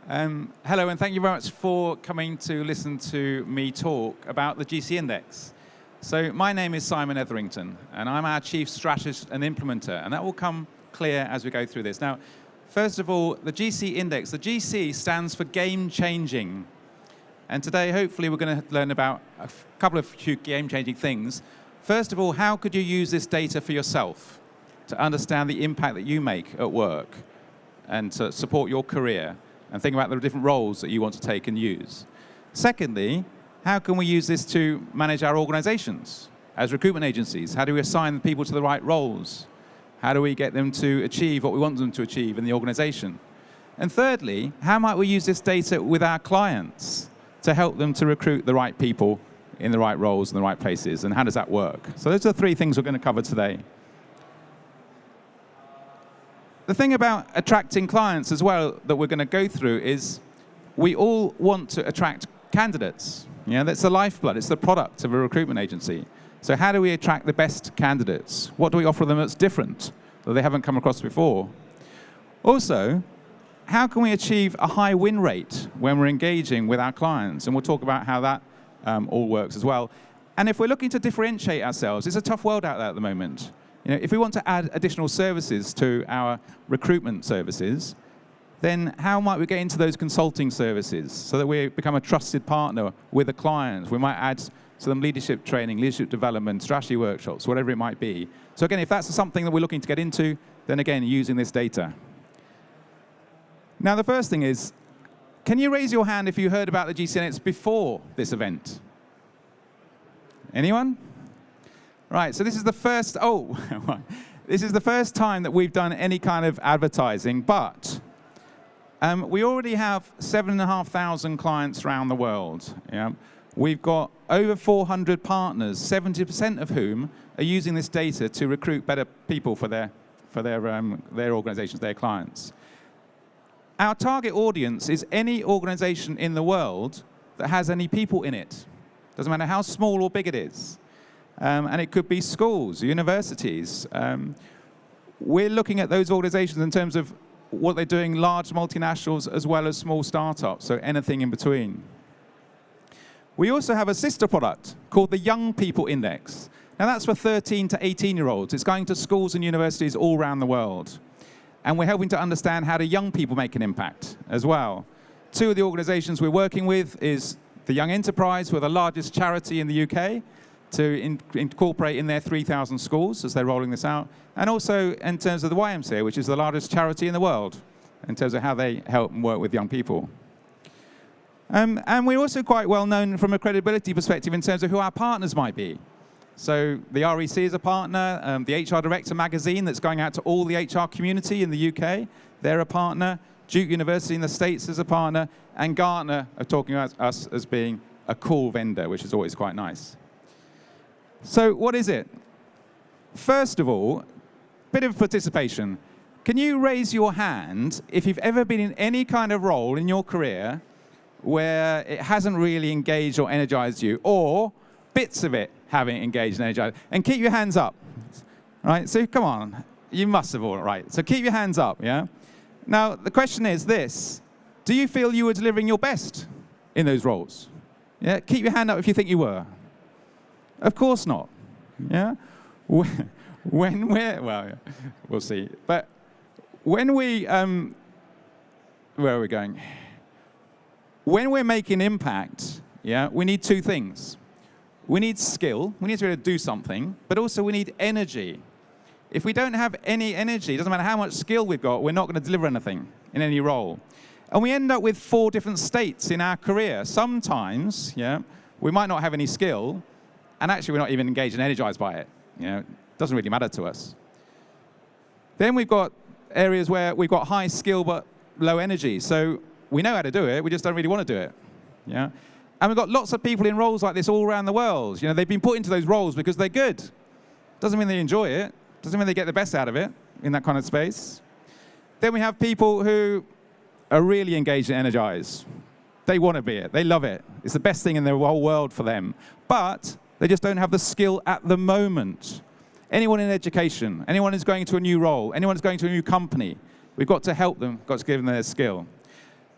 Hello, and thank you very much for coming to listen to me talk about the GC Index. So my name is Simon Etherington, and I'm our Chief Strategist and Implementer, and that will come clear as we go through this. Now, first of all, the GC Index. The GC stands for Game Changing. And today, hopefully, we're going to learn about a couple of few game-changing things. First of all, how could you use this data for yourself to understand the impact that you make at work and to support your career? And think about the different roles that you want to take and use. Secondly, how can we use this to manage our organizations as recruitment agencies? How do we assign people to the right roles? How do we get them to achieve what we want them to achieve in the organization? And thirdly, how might we use this data with our clients to help them to recruit the right people in the right roles in the right places? And how does that work? So those are the three things we're going to cover today. The thing about attracting clients as well that we're going to go through is we all want to attract candidates. You know, that's the lifeblood. It's the product of a recruitment agency. So how do we attract the best candidates? What do we offer them that's different that they haven't come across before? Also, how can we achieve a high win rate when we're engaging with our clients? And we'll talk about how that all works as well. And if we're looking to differentiate ourselves, it's a tough world out there at the moment. You know, if we want to add additional services to our recruitment services, then how might we get into those consulting services so that we become a trusted partner with a client? We might add to them leadership training, leadership development, strategy workshops, whatever it might be. So again, if that's something that we're looking to get into, then again, using this data. Now, the first thing is, can you raise your hand if you heard about the GCNX before this event? Anyone? Right, so this is the first, this is the first time that we've done any kind of advertising, but we already have 7,500 clients around the world. Yeah? We've got over 400 partners, 70% of whom are using this data to recruit better people for their organizations, their clients. Our target audience is any organization in the world that has any people in it. Doesn't matter how small or big it is. And it could be schools, universities. We're looking at those organizations in terms of what they're doing, large multinationals as well as small startups, so anything in between. We also have a sister product called the Young People Index. Now that's for 13 to 18-year-olds. It's going to schools and universities all around the world. And we're helping to understand how do young people make an impact as well. Two of the organizations we're working with is the Young Enterprise, who are the largest charity in the UK, to incorporate in their 3,000 schools as they're rolling this out, and also in terms of the YMCA, which is the largest charity in the world, in terms of how they help and work with young people. And we're also quite well known from a credibility perspective in terms of who our partners might be. So the REC is a partner, the HR Director magazine that's going out to all the HR community in the UK, they're a partner, Duke University in the States is a partner, and Gartner are talking about us as being a cool vendor, which is always quite nice. So what is it? First of all, bit of participation. Can you raise your hand if you've ever been in any kind of role in your career where it hasn't really engaged or energized you, or bits of it haven't engaged and energized? And keep your hands up. Right? So come on. You must have all right. So keep your hands up, yeah? Now, the question is this. Do you feel you were delivering your best in those roles? Yeah? Keep your hand up if you think you were. Of course not. Yeah? When we're, well, yeah, we'll see. But when we, where are we going? When we're making impact, yeah, we need two things. We need skill. We need to be able to do something. But also we need energy. If we don't have any energy, it doesn't matter how much skill we've got, we're not going to deliver anything in any role. And we end up with 4 different states in our career. Sometimes, yeah, we might not have any skill, and actually we're not even engaged and energized by it. You know, it doesn't really matter to us. Then we've got areas where we've got high skill but low energy. So we know how to do it, we just don't really want to do it. Yeah? And we've got lots of people in roles like this all around the world. You know, they've been put into those roles because they're good. Doesn't mean they enjoy it. Doesn't mean they get the best out of it in that kind of space. Then we have people who are really engaged and energized. They want to be it. They love it. It's the best thing in the whole world for them. But they just don't have the skill at the moment. Anyone in education, anyone who's going to a new role, anyone who's going to a new company, we've got to help them, got to give them their skill.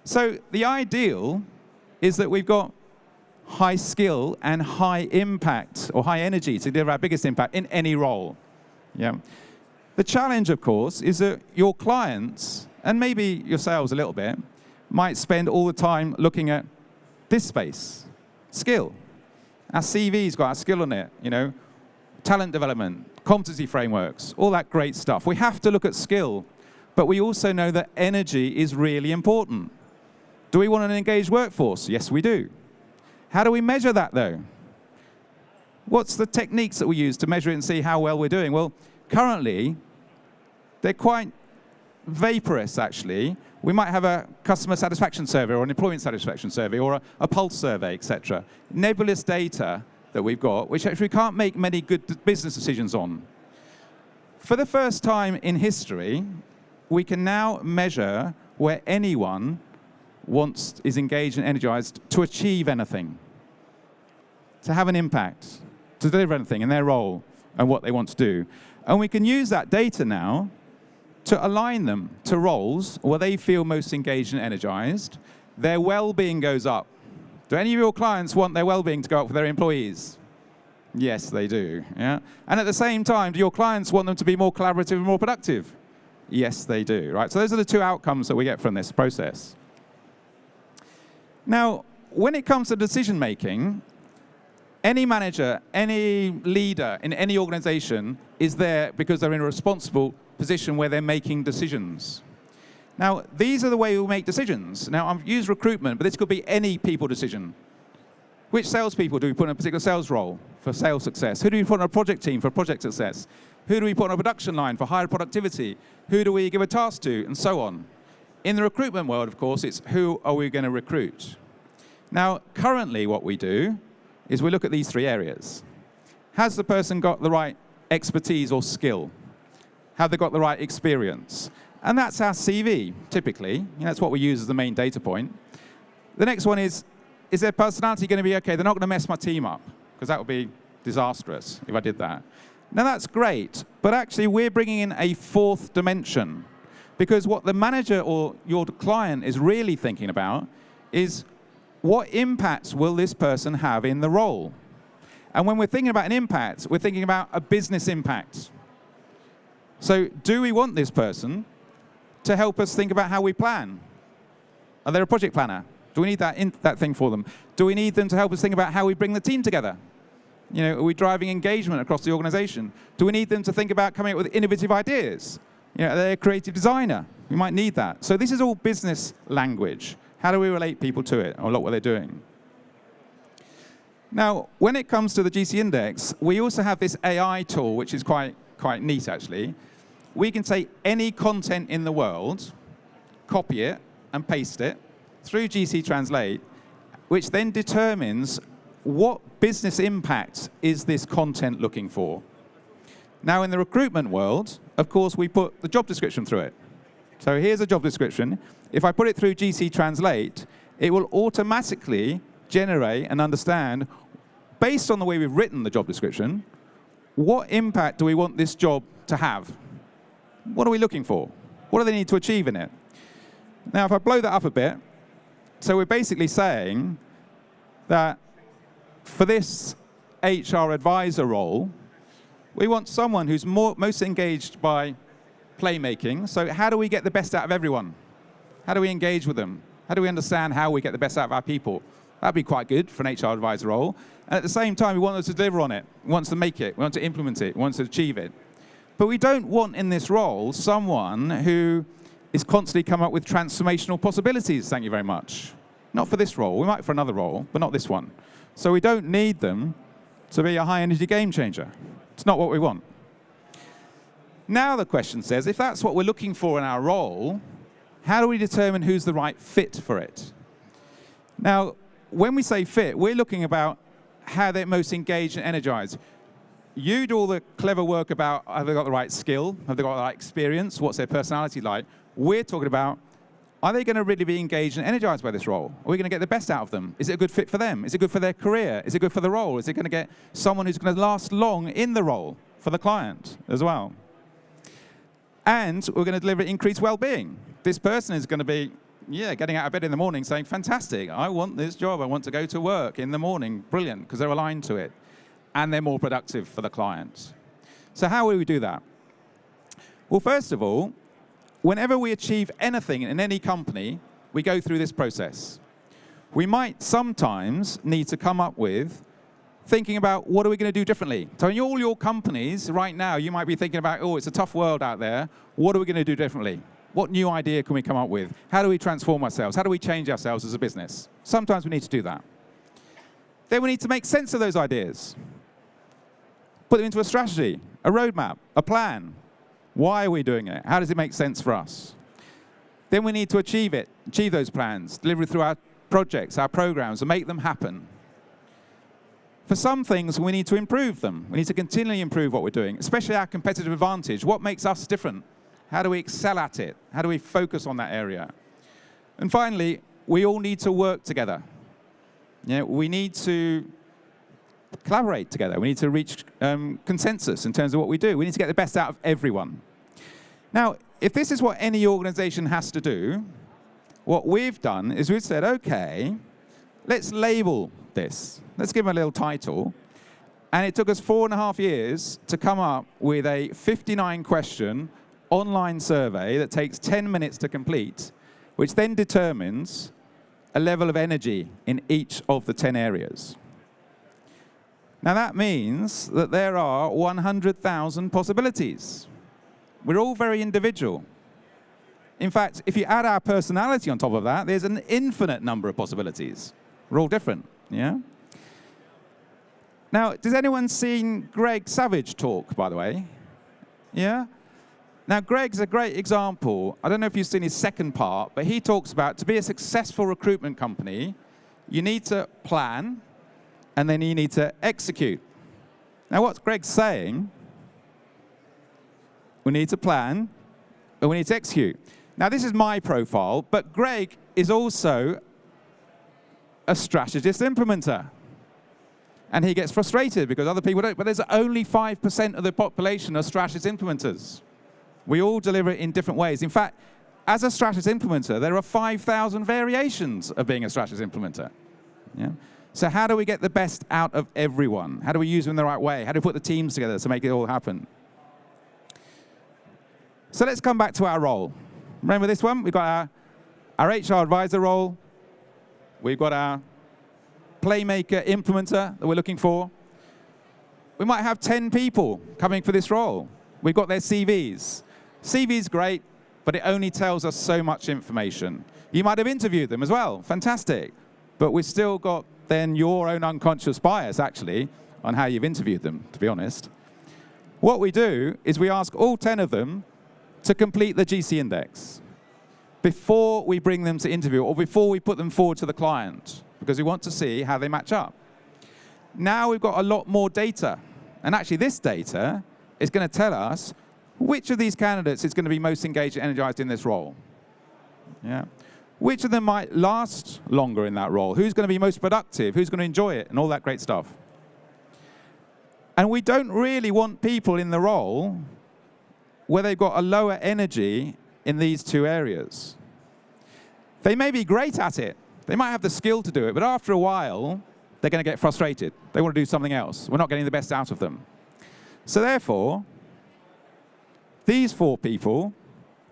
So the ideal is that we've got high skill and high impact or high energy to deliver our biggest impact in any role. Yeah. The challenge, of course, is that your clients, and maybe yourselves a little bit, might spend all the time looking at this space, skill. Our CV's got our skill on it, talent development, competency frameworks, all that great stuff. We have to look at skill, but we also know that energy is really important. Do we want an engaged workforce? Yes, we do. How do we measure that, though? What's the techniques that we use to measure it and see how well we're doing? Well, currently, they're quite vaporous, actually. We might have a customer satisfaction survey or an employment satisfaction survey or a pulse survey, etc. Nebulous data that we've got, which actually we can't make many good business decisions on. For the first time in history, we can now measure where anyone is engaged and energized to achieve anything, to have an impact, to deliver anything in their role and what they want to do. And we can use that data now to align them to roles where they feel most engaged and energized. Their well-being goes up. Do any of your clients want their well-being to go up for their employees? Yes, they do. Yeah? And at the same time, do your clients want them to be more collaborative and more productive? Yes, they do. Right? So those are the two outcomes that we get from this process. Now, when it comes to decision-making, any manager, any leader in any organization is there because they're in a responsible position where they're making decisions. Now, these are the way we make decisions. Now, I've used recruitment, but this could be any people decision. Which salespeople do we put in a particular sales role for sales success? Who do we put on a project team for project success? Who do we put on a production line for higher productivity? Who do we give a task to? And so on. In the recruitment world, of course, it's who are we going to recruit? Now, currently what we do is we look at these three areas. Has the person got the right expertise or skill? Have they got the right experience? And that's our CV, typically. That's what we use as the main data point. The next one is their personality going to be okay? They're not going to mess my team up, because that would be disastrous if I did that. Now, that's great, but actually we're bringing in a fourth dimension, because what the manager or your client is really thinking about is what impacts will this person have in the role? And when we're thinking about an impact, we're thinking about a business impact. So do we want this person to help us think about how we plan? Are they a project planner? Do we need that thing for them? Do we need them to help us think about how we bring the team together? Are we driving engagement across the organization? Do we need them to think about coming up with innovative ideas? Are they a creative designer? We might need that. So this is all business language. How do we relate people to it or look what they're doing? Now, when it comes to the GC Index, we also have this AI tool, which is quite neat, actually. We can take any content in the world, copy it, and paste it through GC Translate, which then determines what business impact is this content looking for. Now, in the recruitment world, of course, we put the job description through it. So here's a job description. If I put it through GC Translate, it will automatically generate and understand, based on the way we've written the job description, what impact do we want this job to have? What are we looking for? What do they need to achieve in it? Now, if I blow that up a bit, so we're basically saying that for this HR advisor role, we want someone who's most engaged by playmaking. So how do we get the best out of everyone? How do we engage with them? How do we understand how we get the best out of our people? That'd be quite good for an HR advisor role. And at the same time, we want them to deliver on it. We want to make it. We want to implement it. We want to achieve it. But we don't want in this role someone who is constantly coming up with transformational possibilities, thank you very much. Not for this role. We might for another role, but not this one. So we don't need them to be a high-energy game changer. It's not what we want. Now the question says, if that's what we're looking for in our role, how do we determine who's the right fit for it? Now, when we say fit, we're looking about how they're most engaged and energized. You do all the clever work about have they got the right skill, have they got the right experience, what's their personality like. We're talking about, are they going to really be engaged and energized by this role? Are we going to get the best out of them? Is it a good fit for them? Is it good for their career? Is it good for the role? Is it going to get someone who's going to last long in the role for the client as well? And we're going to deliver increased well-being. This person is going to be getting out of bed in the morning saying, fantastic, I want this job. I want to go to work in the morning. Brilliant, because they're aligned to it. And they're more productive for the client. So how will we do that? Well, first of all, whenever we achieve anything in any company, we go through this process. We might sometimes need to come up with thinking about what are we going to do differently. So in all your companies right now, you might be thinking about, oh, it's a tough world out there. What are we going to do differently? What new idea can we come up with? How do we transform ourselves? How do we change ourselves as a business? Sometimes we need to do that. Then we need to make sense of those ideas. Put them into a strategy, a roadmap, a plan. Why are we doing it? How does it make sense for us? Then we need to achieve those plans, deliver it through our projects, our programs, and make them happen. For some things, we need to improve them. We need to continually improve what we're doing, especially our competitive advantage. What makes us different? How do we excel at it? How do we focus on that area? And finally, we all need to work together. We need to collaborate together. We need to reach consensus in terms of what we do. We need to get the best out of everyone. Now, if this is what any organization has to do, what we've done is we've said, okay, let's label this. Let's give them a little title. And it took us 4.5 years to come up with a 59-question online survey that takes 10 minutes to complete, which then determines a level of energy in each of the 10 areas. Now that means that there are 100,000 possibilities. We're all very individual. In fact, if you add our personality on top of that, there's an infinite number of possibilities. We're all different, yeah? Now, does anyone seen Greg Savage talk, by the way? Yeah? Now, Greg's a great example. I don't know if you've seen his second part, but he talks about to be a successful recruitment company, you need to plan, and then you need to execute. Now, what Greg's saying, we need to plan, and we need to execute. Now, this is my profile, but Greg is also a strategist implementer. And he gets frustrated because other people don't. But there's only 5% of the population are strategist implementers. We all deliver it in different ways. In fact, as a strategist implementer, there are 5,000 variations of being a strategist implementer. Yeah? So how do we get the best out of everyone? How do we use them in the right way? How do we put the teams together to make it all happen? So let's come back to our role. Remember this one? We've got our HR advisor role. We've got our playmaker implementer that we're looking for. We might have 10 people coming for this role. We've got their CVs. CV's great, but it only tells us so much information. You might have interviewed them as well. Fantastic. But we've still got then your own unconscious bias, actually, on how you've interviewed them, to be honest. What we do is we ask all 10 of them to complete the GC index before we bring them to interview or before we put them forward to the client, because we want to see how they match up. Now we've got a lot more data. And actually this data is going to tell us which of these candidates is going to be most engaged and energized in this role. Yeah. Which of them might last longer in that role? Who's going to be most productive? Who's going to enjoy it? And all that great stuff. And we don't really want people in the role where they've got a lower energy in these two areas. They may be great at it. They might have the skill to do it, but after a while, they're going to get frustrated. They want to do something else. We're not getting the best out of them. So therefore, these 4 people,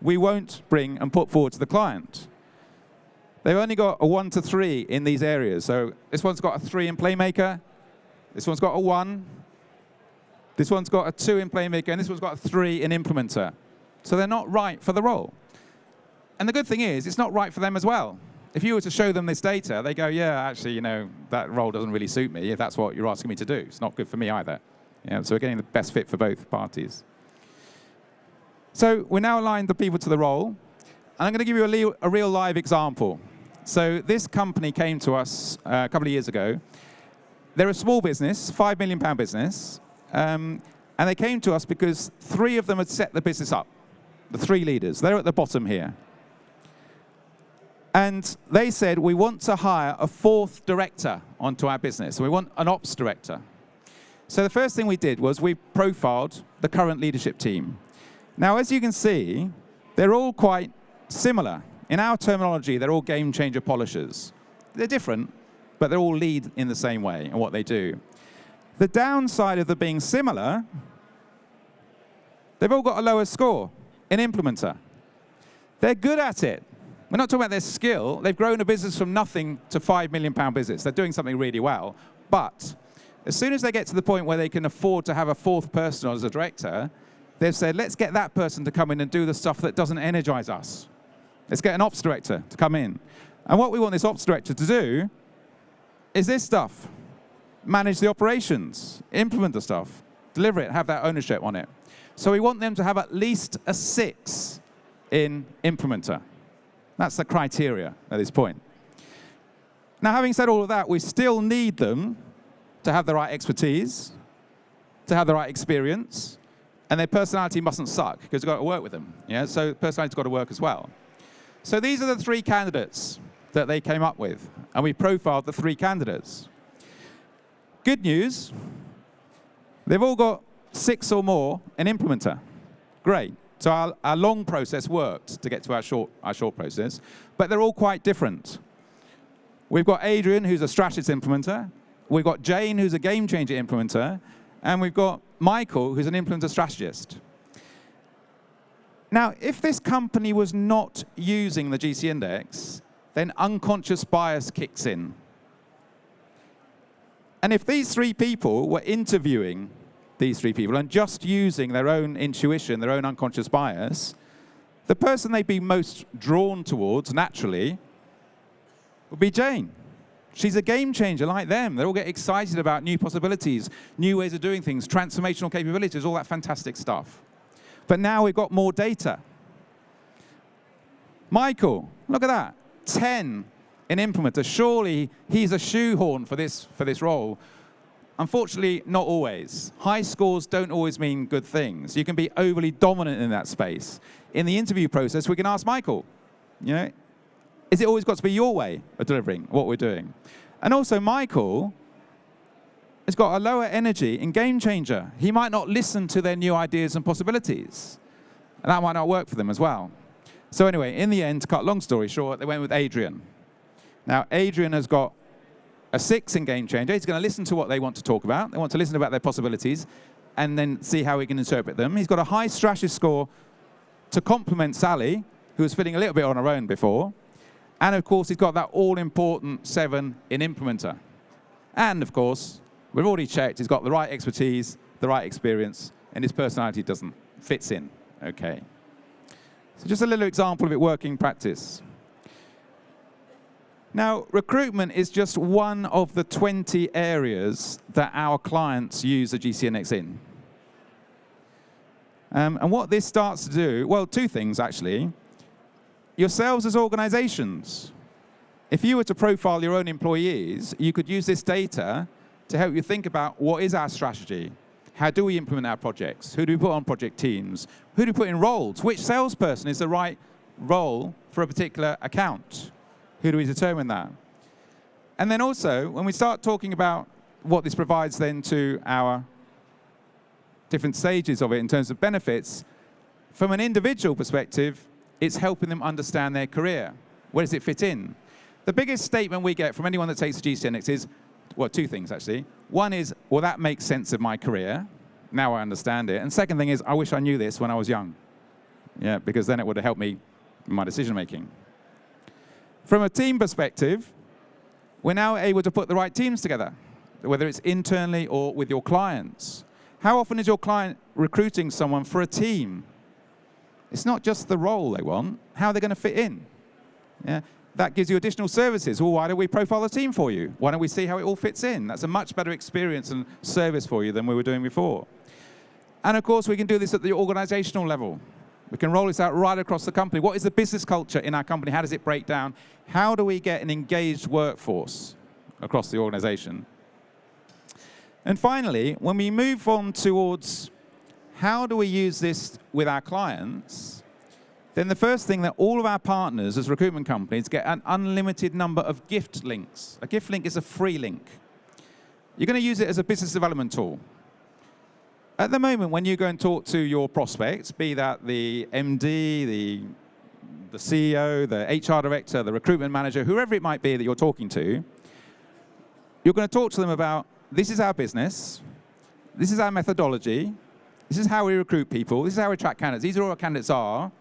we won't bring and put forward to the client. They've only got a 1 to 3 in these areas. So this one's got a 3 in Playmaker. This one's got a 1. This one's got a 2 in Playmaker, and this one's got a 3 in Implementer. So they're not right for the role. And the good thing is, it's not right for them as well. If you were to show them this data, they go, yeah, actually, you know, that role doesn't really suit me if that's what you're asking me to do. It's not good for me either. Yeah, so we're getting the best fit for both parties. So we now aligned the people to the role. And I'm going to give you a real live example. So this company came to us a couple of years ago. They're a small business, £5 million business. And they came to us because 3 of them had set the business up, the 3 leaders. They're at the bottom here. And they said, we want to hire a 4th director onto our business. We want an ops director. So the first thing we did was we profiled the current leadership team. Now, as you can see, they're all quite similar In our terminology, they're all game changer polishers. They're different, but they all lead in the same way in what they do. The downside of them being similar, they've all got a lower score in implementer. They're good at it. We're not talking about their skill. They've grown a business from nothing to £5 million business. They're doing something really well. But as soon as they get to the point where they can afford to have a fourth person as a director, they've said, let's get that person to come in and do the stuff that doesn't energize us. Let's get an ops director to come in. And what we want this ops director to do is this stuff. Manage the operations, implement the stuff, deliver it, have that ownership on it. So we want them to have at least a 6 in implementer. That's the criteria at this point. Now, having said all of that, we still need them to have the right expertise, to have the right experience, and their personality mustn't suck, because we've got to work with them. Yeah? So personality's got to work as well. So these are the 3 candidates that they came up with, and we profiled the 3 candidates. Good news, they've all got 6 or more in implementer. Great. So our long process worked to get to our short process, but they're all quite different. We've got Adrian, who's a strategist implementer. We've got Jane, who's a game changer implementer. And we've got Michael, who's an implementer strategist. Now, if this company was not using the GC index, then unconscious bias kicks in. And if these 3 people were interviewing these 3 people and just using their own intuition, their own unconscious bias, the person they'd be most drawn towards, naturally, would be Jane. She's a game changer like them. They all get excited about new possibilities, new ways of doing things, transformational capabilities, all that fantastic stuff. But now we've got more data. Michael, look at that, 10 in implementer. Surely he's a shoehorn for this role. Unfortunately, not always. High scores don't always mean good things. You can be overly dominant in that space. In the interview process, we can ask Michael, is it always got to be your way of delivering what we're doing? And also, Michael has got a lower energy in game changer. He might not listen to their new ideas and possibilities. And that might not work for them as well. So anyway, in the end, to cut a long story short, they went with Adrian. Now, Adrian has got a 6 in game changer. He's going to listen to what they want to talk about. They want to listen about their possibilities and then see how we can interpret them. He's got a high strategy score to complement Sally, who was feeling a little bit on her own before. And of course, he's got that all-important 7 in implementer. And of course, we've already checked, he's got the right expertise, the right experience, and his personality fits in. Okay. So just a little example of it working in practice. Now, recruitment is just one of the 20 areas that our clients use the GC index in. And what this starts to do, well, 2 things actually. Yourselves as organizations, if you were to profile your own employees, you could use this data to help you think about what is our strategy? How do we implement our projects? Who do we put on project teams? Who do we put in roles? Which salesperson is the right role for a particular account? Who do we determine that? And then also, when we start talking about what this provides then to our different stages of it in terms of benefits, from an individual perspective, it's helping them understand their career. Where does it fit in? The biggest statement we get from anyone that takes the GC index is, well, 2 things actually. One is, well, that makes sense of my career. Now I understand it. And second thing is, I wish I knew this when I was young. Yeah, because then it would have helped me in my decision making. From a team perspective, we're now able to put the right teams together, whether it's internally or with your clients. How often is your client recruiting someone for a team? It's not just the role they want, how they're going to fit in. Yeah? That gives you additional services. Well, why don't we profile the team for you? Why don't we see how it all fits in? That's a much better experience and service for you than we were doing before. And of course, we can do this at the organizational level. We can roll this out right across the company. What is the business culture in our company? How does it break down? How do we get an engaged workforce across the organization? And finally, when we move on towards how do we use this with our clients, then the first thing that all of our partners as recruitment companies get an unlimited number of gift links. A gift link is a free link. You're going to use it as a business development tool. At the moment, when you go and talk to your prospects, be that the MD, the the CEO, the HR director, the recruitment manager, whoever it might be that you're talking to, you're going to talk to them about, this is our business, this is our methodology, this is how we recruit people, this is how we attract candidates, these are all our candidates are,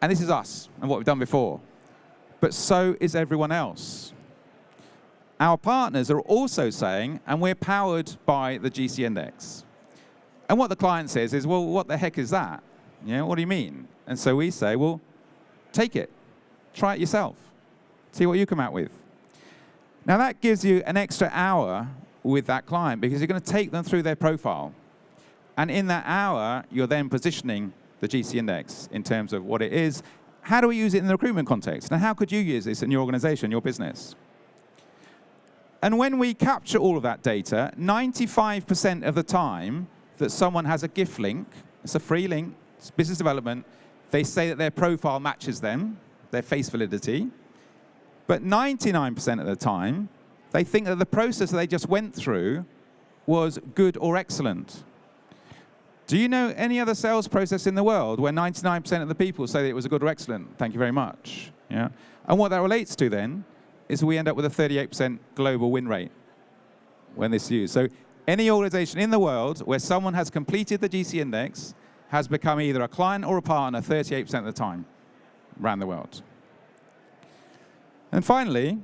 and this is us and what we've done before. But so is everyone else. Our partners are also saying, and we're powered by the GC index. And what the client says is, well, what the heck is that? You know, what do you mean? And so we say, well, take it. Try it yourself. See what you come out with. Now that gives you an extra hour with that client because you're going to take them through their profile. And in that hour, you're then positioning the GC index in terms of what it is. How do we use it in the recruitment context? Now, how could you use this in your organization, your business? And when we capture all of that data, 95% of the time that someone has a gift link, it's a free link, it's business development, they say that their profile matches them, their face validity. But 99% of the time, they think that the process that they just went through was good or excellent. Do you know any other sales process in the world where 99% of the people say that it was a good or excellent? Thank you very much. Yeah. And what that relates to then is we end up with a 38% global win rate when this is used. So any organization in the world where someone has completed the GC index has become either a client or a partner 38% of the time around the world. And finally,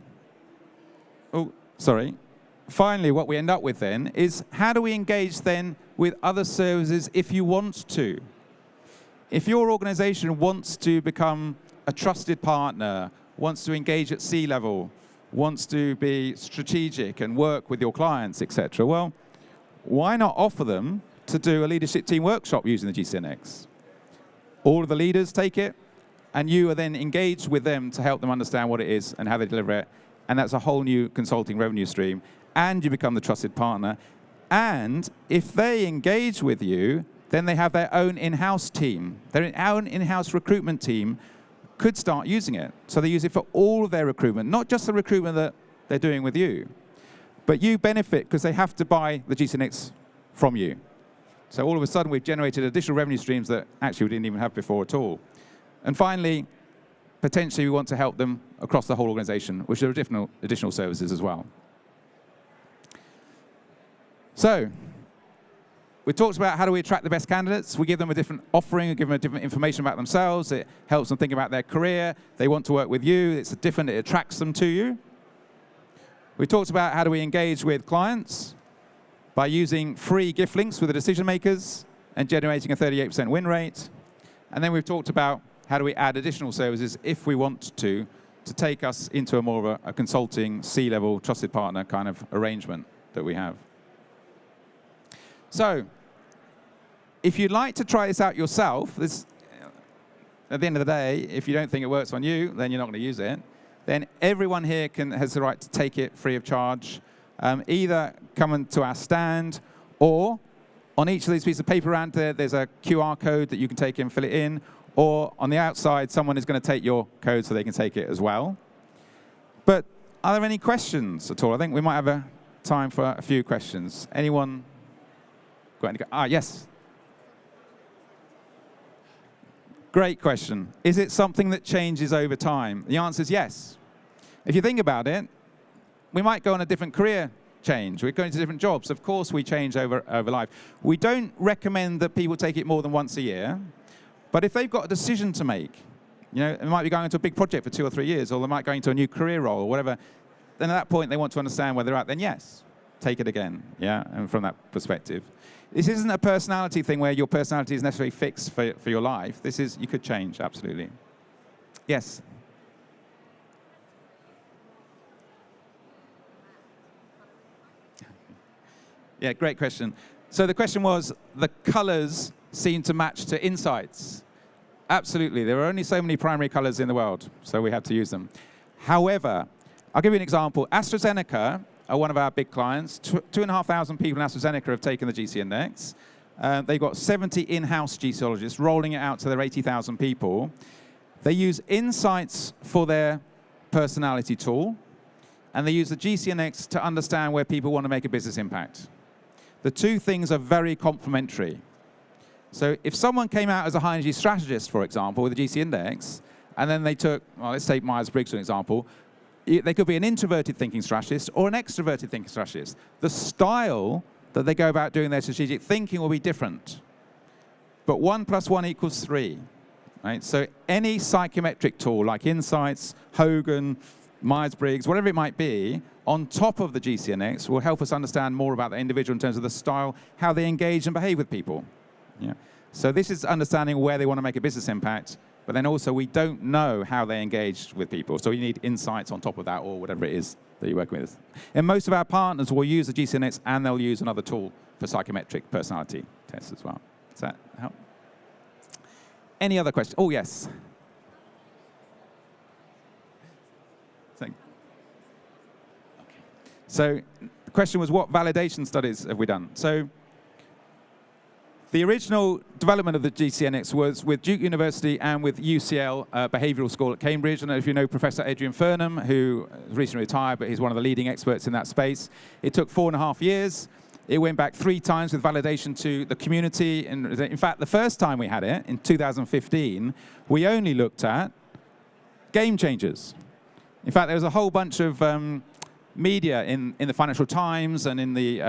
finally what we end up with then is how do we engage then with other services if you want to? If your organization wants to become a trusted partner, wants to engage at C-level, wants to be strategic and work with your clients, etc., well, why not offer them to do a leadership team workshop using the GCNX? All of the leaders take it, and you are then engaged with them to help them understand what it is and how they deliver it, and that's a whole new consulting revenue stream, and you become the trusted partner. And if they engage with you, then they have their own in-house team. Their own in-house recruitment team could start using it. So they use it for all of their recruitment, not just the recruitment that they're doing with you. But you benefit because they have to buy the GCNX from you. So all of a sudden, we've generated additional revenue streams that actually we didn't even have before at all. And finally, potentially we want to help them across the whole organization, which are additional services as well. So we talked about how do we attract the best candidates. We give them a different offering, we give them a different information about themselves. It helps them think about their career. They want to work with you. It's different. It attracts them to you. We talked about how do we engage with clients by using free gift links with the decision makers and generating a 38% win rate. And then we've talked about how do we add additional services if we want to take us into a more of a consulting, C-level, trusted partner kind of arrangement that we have. So, if you'd like to try this out yourself, at the end of the day, if you don't think it works on you, then you're not going to use it. Then everyone here has the right to take it free of charge. Either come to our stand, or on each of these pieces of paper around there, there's a QR code that you can take and fill it in. Or on the outside, someone is going to take your code so they can take it as well. But are there any questions at all? I think we might have a time for a few questions. Anyone? Yes. Great question. Is it something that changes over time? The answer is yes. If you think about it, we might go on a different career change. We're going to different jobs. Of course, we change over life. We don't recommend that people take it more than once a year. But if they've got a decision to make, you know, they might be going into a big project for 2 or 3 years, or they might go into a new career role or whatever, then at that point they want to understand where they're at, then yes, take it again, yeah, and from that perspective. This isn't a personality thing where your personality is necessarily fixed for your life. This is, you could change, absolutely. Yes? Yeah, great question. So the question was, the colors seem to match to insights. Absolutely, there are only so many primary colors in the world, so we had to use them. However, I'll give you an example. AstraZeneca are one of our big clients. 2,500 people in AstraZeneca have taken the GC Index. They've got 70 in-house GCologists rolling it out to their 80,000 people. They use insights for their personality tool, and they use the GC Index to understand where people want to make a business impact. The two things are very complementary. So if someone came out as a high energy strategist, for example, with a GC index, and then they took, well, let's take Myers-Briggs for an example, they could be an introverted thinking strategist or an extroverted thinking strategist. The style that they go about doing their strategic thinking will be different. But 1 + 1 = 3. Right? So any psychometric tool like Insights, Hogan, Myers-Briggs, whatever it might be, on top of the GC index will help us understand more about the individual in terms of the style, how they engage and behave with people. Yeah. So this is understanding where they want to make a business impact, but then also we don't know how they engage with people. So you need insights on top of that or whatever it is that you're working with. And most of our partners will use the GC index and they'll use another tool for psychometric personality tests as well. Does that help? Any other questions? Oh, yes. So the question was, what validation studies have we done? So the original development of the GCNX was with Duke University and with UCL Behavioural School at Cambridge. I don't know if you know Professor Adrian Furnham, who recently retired, but he's one of the leading experts in that space. It took 4.5 years. It went back 3 times with validation to the community. And in fact, the first time we had it, in 2015, we only looked at game changers. In fact, there was a whole bunch of media in the Financial Times and in the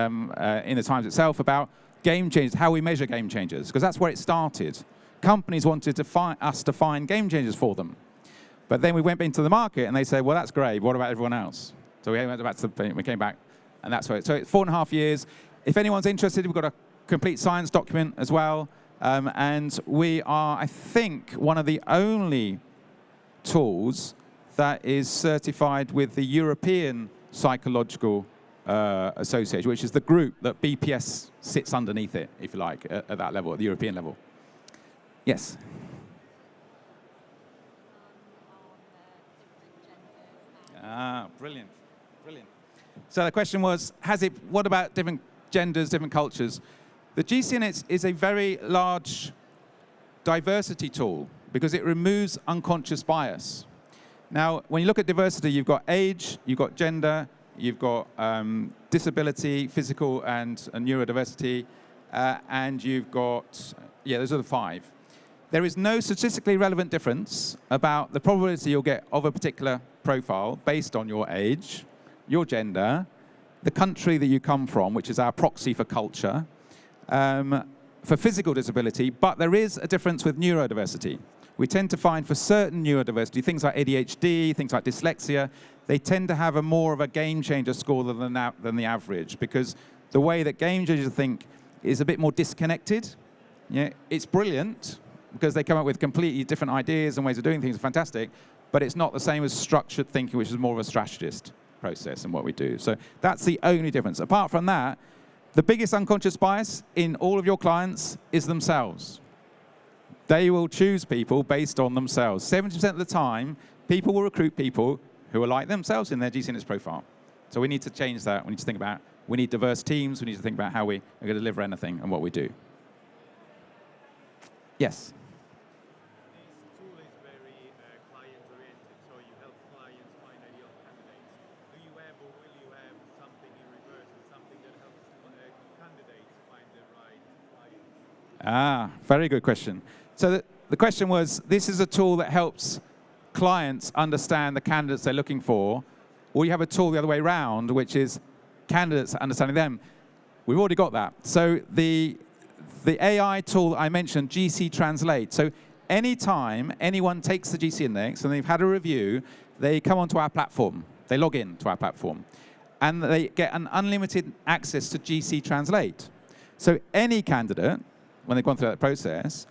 Times itself about game changers, how we measure game changers, because that's where it started. Companies wanted us to find game changers for them. But then we went into the market and they said, well, that's great, what about everyone else? So we went back to we came back, and that's where so it's 4.5 years. If anyone's interested, we've got a complete science document as well. And we are, I think, one of the only tools that is certified with the European Psychological Association, which is the group that BPS sits underneath it, if you like, at that level, at the European level. Yes? Ah, brilliant, brilliant. So the question was, what about different genders, different cultures? The GCNX is a very large diversity tool because it removes unconscious bias. Now, when you look at diversity, you've got age, you've got gender, you've got disability, physical and neurodiversity, and you've got, those are the 5. There is no statistically relevant difference about the probability you'll get of a particular profile based on your age, your gender, the country that you come from, which is our proxy for culture, for physical disability, but there is a difference with neurodiversity. We tend to find for certain neurodiversity, things like ADHD, things like dyslexia, they tend to have more of a game changer score than the average, because the way that game changers think is a bit more disconnected. Yeah, it's brilliant because they come up with completely different ideas and ways of doing things, fantastic, but it's not the same as structured thinking, which is more of a strategist process and what we do. So that's the only difference. Apart from that, the biggest unconscious bias in all of your clients is themselves. They will choose people based on themselves. 70% of the time, people will recruit people who are like themselves in their GCNX profile. So we need to change that. We need to think about, we need diverse teams. We need to think about how we are going to deliver anything and what we do. Yes? This tool is very client-oriented, so you help clients find ideal candidates. Do you have or will you have something in reverse, something that helps candidates find the right clients? Ah, very good question. So the question was, this is a tool that helps clients understand the candidates they're looking for, or you have a tool the other way around, which is candidates understanding them. We've already got that. So the AI tool I mentioned, GC Translate. So anytime anyone takes the GC Index and they've had a review, they come onto our platform. They log in to our platform. And they get an unlimited access to GC Translate. So any candidate, when they've gone through that process,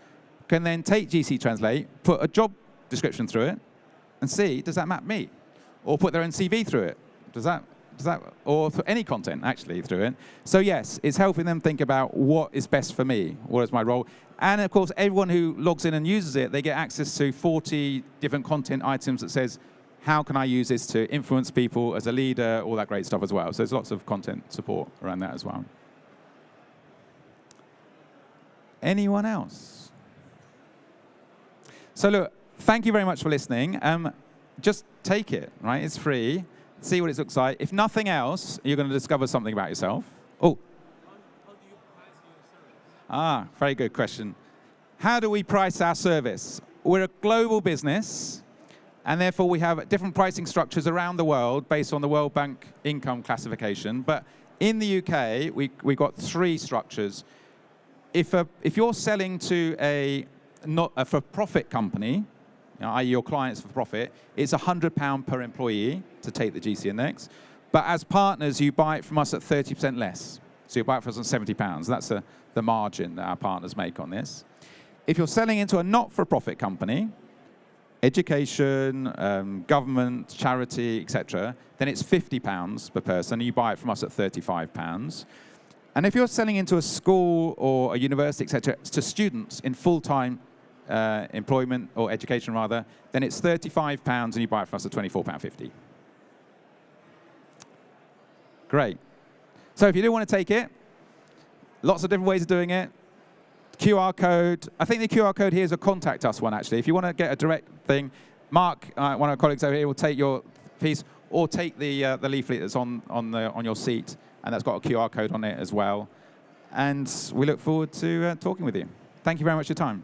can then take GC Translate, put a job description through it, and see, does that map me? Or put their own CV through it. Or put any content, actually, through it. So yes, it's helping them think about what is best for me, what is my role. And of course, everyone who logs in and uses it, they get access to 40 different content items that says, how can I use this to influence people as a leader, all that great stuff as well. So there's lots of content support around that as well. Anyone else? So look, thank you very much for listening. Just take it, right? It's free. See what it looks like. If nothing else, you're going to discover something about yourself. Oh. How do you price your service? Very good question. How do we price our service? We're a global business, and therefore we have different pricing structures around the world based on the World Bank income classification. But in the UK, we've got 3 structures. If you're selling to a for-profit company, i.e. your clients for profit, it's £100 per employee to take the GC index. But as partners, you buy it from us at 30% less. So you buy it from us on £70. That's the margin that our partners make on this. If you're selling into a not-for-profit company, education, government, charity, etc., then it's £50 per person. You buy it from us at £35. And if you're selling into a school or a university, etc., to students in full-time employment or education rather, then it's £35 and you buy it from us at £24.50. Great. So if you do want to take it, lots of different ways of doing it. QR code. I think the QR code here is a contact us one, actually. If you want to get a direct thing, Mark, one of our colleagues over here, will take your piece, or take the leaflet that's on your seat, and that's got a QR code on it as well. And we look forward to talking with you. Thank you very much for your time.